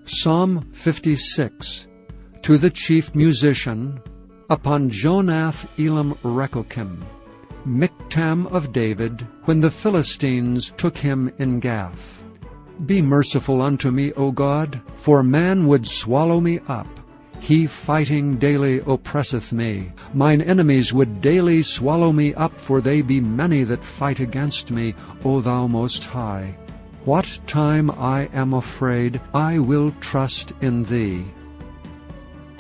Psalm 56. To the chief musician, upon Jonath Elam Rechokim, Miktam of David, when the Philistines took him in Gath. Be merciful unto me, O God, for man would swallow me up. He fighting daily oppresseth me. Mine enemies would daily swallow me up, for they be many that fight against me, O Thou Most High. What time I am afraid, I will trust in Thee.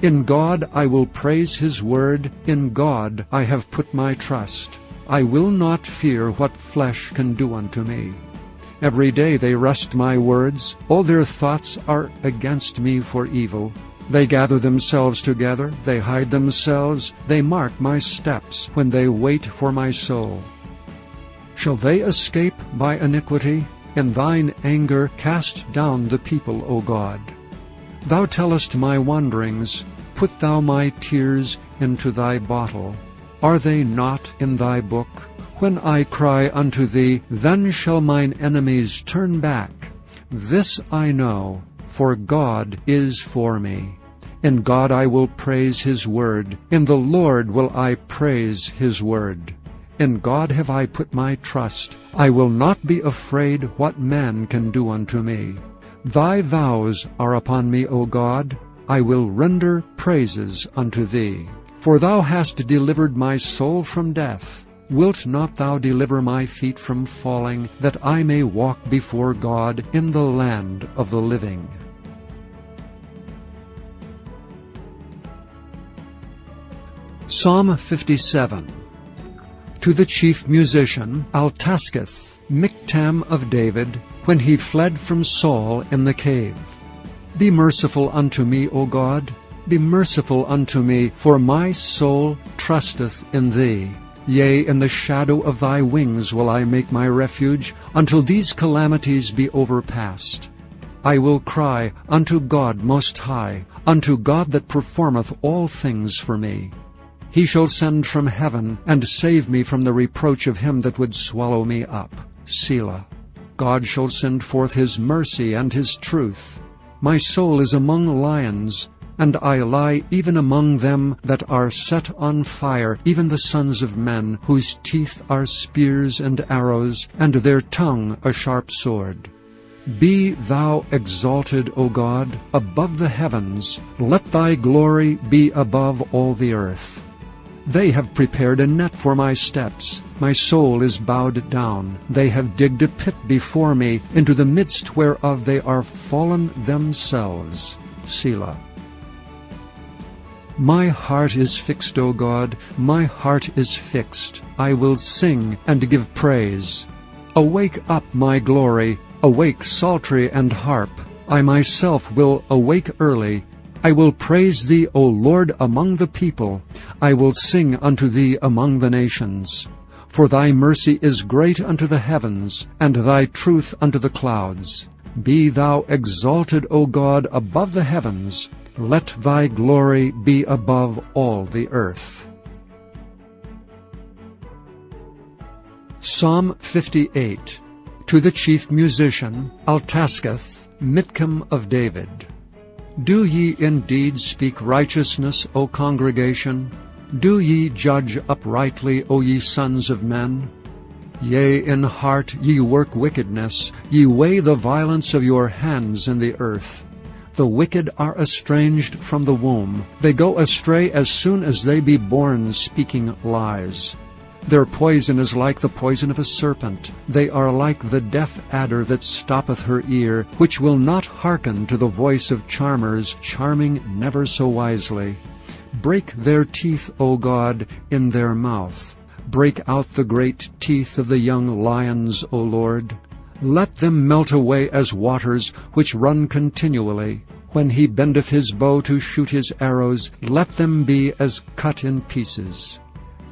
In God I will praise His word, in God I have put my trust. I will not fear what flesh can do unto me. Every day they wrest my words, all their thoughts are against me for evil. They gather themselves together, they hide themselves, they mark my steps, when they wait for my soul. Shall they escape by iniquity? In Thine anger cast down the people, O God. Thou tellest my wanderings, put Thou my tears into Thy bottle. Are they not in Thy book? When I cry unto Thee, then shall mine enemies turn back. This I know, for God is for me. In God I will praise His word, in the Lord will I praise His word. In God have I put my trust. I will not be afraid what man can do unto me. Thy vows are upon me, O God. I will render praises unto Thee. For Thou hast delivered my soul from death. Wilt not Thou deliver my feet from falling, that I may walk before God in the land of the living? Psalm 57. To the chief musician, Altasketh, Miktam of David, when he fled from Saul in the cave. Be merciful unto me, O God, be merciful unto me, for my soul trusteth in Thee. Yea, in the shadow of Thy wings will I make my refuge, until these calamities be overpast. I will cry unto God Most High, unto God that performeth all things for me. He shall send from heaven, and save me from the reproach of him that would swallow me up. Selah. God shall send forth His mercy and His truth. My soul is among lions, and I lie even among them that are set on fire, even the sons of men, whose teeth are spears and arrows, and their tongue a sharp sword. Be Thou exalted, O God, above the heavens. Let Thy glory be above all the earth. They have prepared a net for my steps. My soul is bowed down. They have digged a pit before me, into the midst whereof they are fallen themselves. Selah. My heart is fixed, O God, my heart is fixed. I will sing and give praise. Awake up, my glory, awake psaltery and harp. I myself will awake early. I will praise Thee, O Lord, among the people. I will sing unto Thee among the nations. For Thy mercy is great unto the heavens, and Thy truth unto the clouds. Be Thou exalted, O God, above the heavens. Let Thy glory be above all the earth. Psalm 58. To the chief musician, Altasketh, Miktam of David. Do ye indeed speak righteousness, O congregation? Do ye judge uprightly, O ye sons of men? Yea, in heart ye work wickedness, ye weigh the violence of your hands in the earth. The wicked are estranged from the womb. They go astray as soon as they be born, speaking lies. Their poison is like the poison of a serpent. They are like the deaf adder that stoppeth her ear, which will not hearken to the voice of charmers, charming never so wisely. Break their teeth, O God, in their mouth. Break out the great teeth of the young lions, O Lord. Let them melt away as waters, which run continually. When he bendeth his bow to shoot his arrows, let them be as cut in pieces.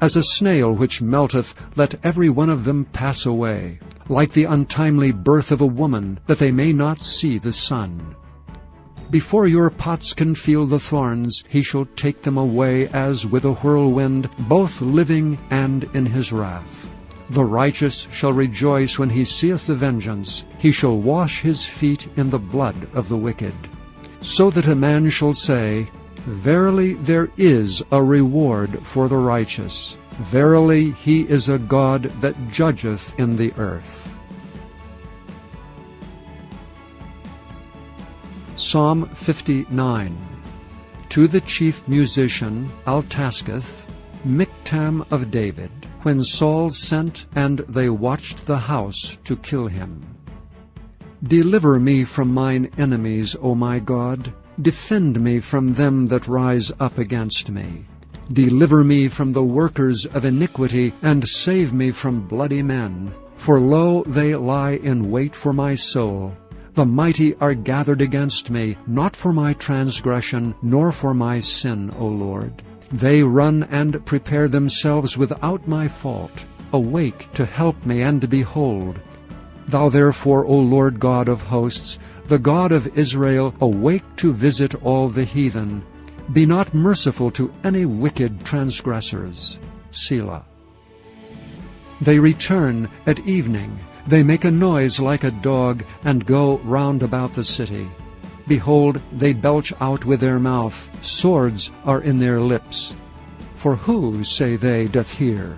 As a snail which melteth, let every one of them pass away, like the untimely birth of a woman, that they may not see the sun. Before your pots can feel the thorns, He shall take them away as with a whirlwind, both living and in His wrath. The righteous shall rejoice when he seeth the vengeance. He shall wash his feet in the blood of the wicked. so that a man shall say, Verily there is a reward for the righteous. Verily he is a God that judgeth in the earth. Psalm 59. To the chief musician Altasketh, Miktam of David, when Saul sent, and they watched the house to kill him. Deliver me from mine enemies, O my God. Defend me from them that rise up against me. Deliver me from the workers of iniquity, and save me from bloody men. For lo, they lie in wait for my soul. The mighty are gathered against me, not for my transgression, nor for my sin, O Lord. They run and prepare themselves without my fault. Awake to help me, and behold. Thou therefore, O Lord God of hosts, the God of Israel, awake to visit all the heathen. Be not merciful to any wicked transgressors. Selah. They return at evening. They make a noise like a dog, and go round about the city. Behold, they belch out with their mouth. Swords are in their lips. For who, say they, doth hear?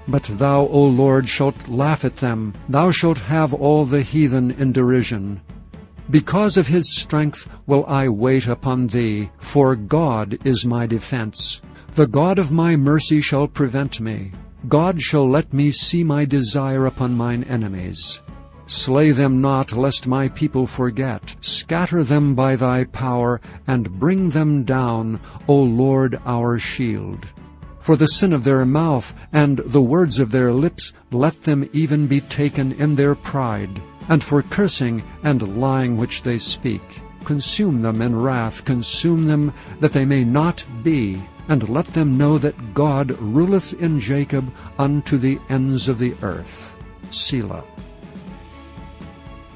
But thou, O Lord, shalt laugh at them. Thou shalt have all the heathen in derision. Because of his strength will I wait upon thee, for God is my defense. The God of my mercy shall prevent me. God shall let me see my desire upon mine enemies. Slay them not, lest my people forget. Scatter them by thy power, and bring them down, O Lord our shield. For the sin of their mouth and the words of their lips, let them even be taken in their pride. And for cursing and lying which they speak, consume them in wrath, consume them, that they may not be, and let them know that God ruleth in Jacob unto the ends of the earth. Selah.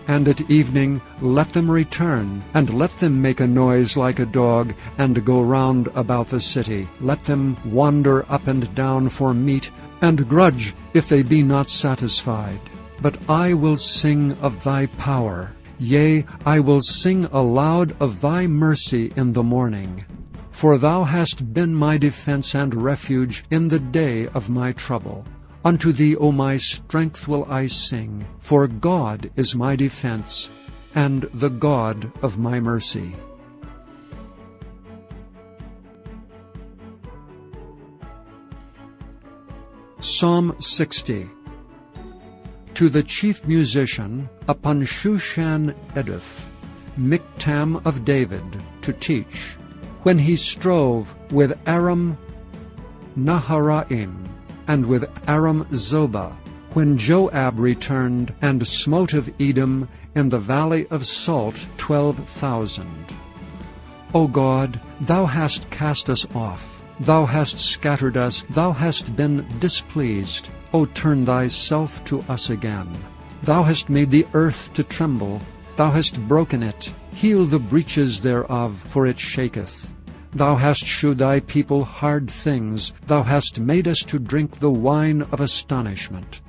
And at evening let them return, and let them make a noise like a dog, and go round about the city. Let them wander up and down for meat, and grudge if they be not satisfied. But I will sing of thy power. Yea, I will sing aloud of thy mercy in the morning. For thou hast been my defense and refuge in the day of my trouble. Unto thee, O my strength, will I sing, for God is my defense, and the God of my mercy. Psalm 60. To the chief musician upon Shushan Eduth, Miktam of David, to teach, when he strove with Aram Naharaim, and with Aram Zobah, when Joab returned and smote of Edom in the valley of Salt 12,000. O God, thou hast cast us off, thou hast scattered us, thou hast been displeased. O turn thyself to us again. Thou hast made the earth to tremble, thou hast broken it. Heal the breaches thereof, for it shaketh. Thou hast shewed thy people hard things, thou hast made us to drink the wine of astonishment.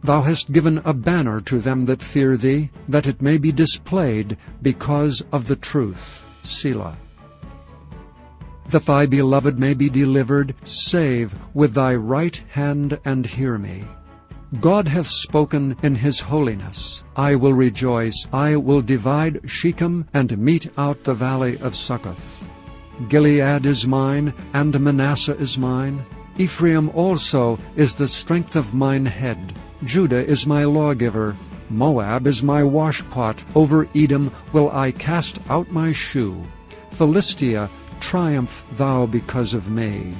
Thou hast given a banner to them that fear thee, that it may be displayed because of the truth. Selah. That thy beloved may be delivered, save with thy right hand and hear me. God hath spoken in his holiness. I will rejoice, I will divide Shechem, and mete out the valley of Succoth. Gilead is mine, and Manasseh is mine. Ephraim also is the strength of mine head. Judah is my lawgiver. Moab is my washpot. Over Edom will I cast out my shoe. Philistia, triumph thou because of me.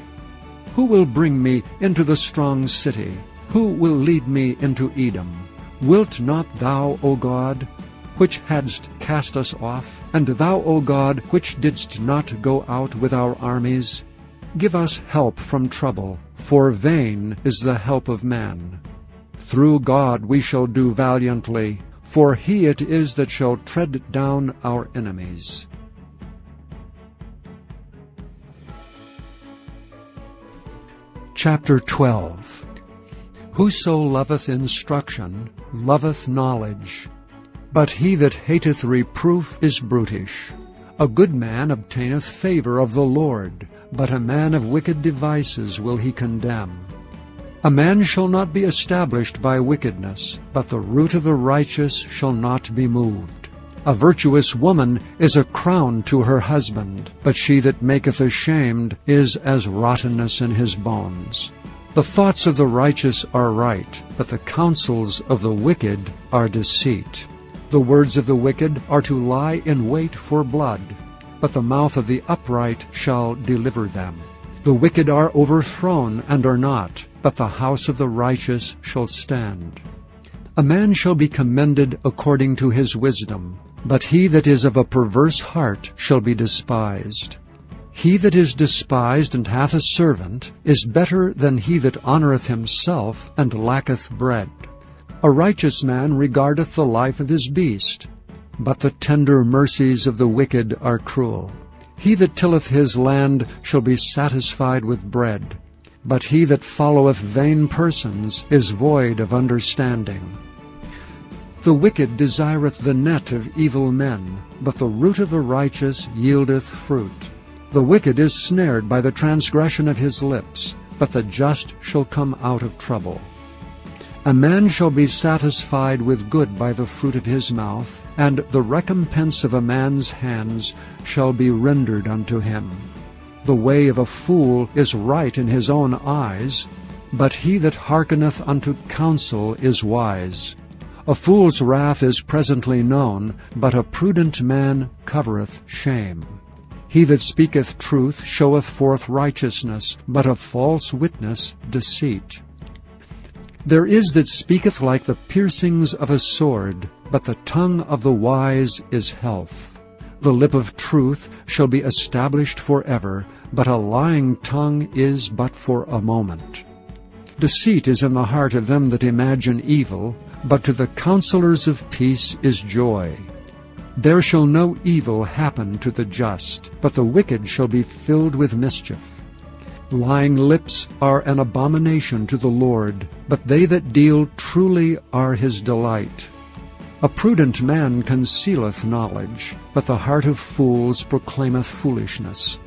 Who will bring me into the strong city? Who will lead me into Edom? Wilt not thou, O God, which hadst cast us off, and thou, O God, which didst not go out with our armies? Give us help from trouble, for vain is the help of man. Through God we shall do valiantly, for he it is that shall tread down our enemies. Chapter 12. Whoso loveth instruction loveth knowledge, but he that hateth reproof is brutish. A good man obtaineth favor of the Lord, but a man of wicked devices will he condemn. A man shall not be established by wickedness, but the root of the righteous shall not be moved. A virtuous woman is a crown to her husband, but she that maketh ashamed is as rottenness in his bones. The thoughts of the righteous are right, but the counsels of the wicked are deceit. The words of the wicked are to lie in wait for blood, but the mouth of the upright shall deliver them. The wicked are overthrown and are not, but the house of the righteous shall stand. A man shall be commended according to his wisdom, but he that is of a perverse heart shall be despised. He that is despised and hath a servant is better than he that honoureth himself and lacketh bread. A righteous man regardeth the life of his beast, but the tender mercies of the wicked are cruel. He that tilleth his land shall be satisfied with bread, but he that followeth vain persons is void of understanding. The wicked desireth the net of evil men, but the root of the righteous yieldeth fruit. The wicked is snared by the transgression of his lips, but the just shall come out of trouble. A man shall be satisfied with good by the fruit of his mouth, and the recompense of a man's hands shall be rendered unto him. The way of a fool is right in his own eyes, but he that hearkeneth unto counsel is wise. A fool's wrath is presently known, but a prudent man covereth shame. He that speaketh truth showeth forth righteousness, but a false witness deceit. There is that speaketh like the piercings of a sword, but the tongue of the wise is health. The lip of truth shall be established forever, but a lying tongue is but for a moment. Deceit is in the heart of them that imagine evil, but to the counselors of peace is joy. There shall no evil happen to the just, but the wicked shall be filled with mischief. Lying lips are an abomination to the Lord, but they that deal truly are his delight. A prudent man concealeth knowledge, but the heart of fools proclaimeth foolishness.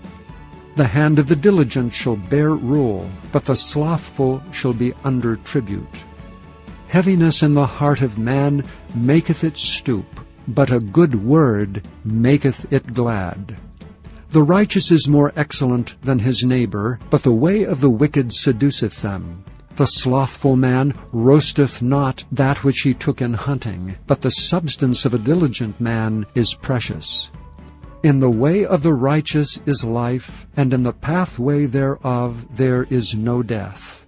The hand of the diligent shall bear rule, but the slothful shall be under tribute. Heaviness in the heart of man maketh it stoop, but a good word maketh it glad. The righteous is more excellent than his neighbor, but the way of the wicked seduceth them. The slothful man roasteth not that which he took in hunting, but the substance of a diligent man is precious. In the way of the righteous is life, and in the pathway thereof there is no death.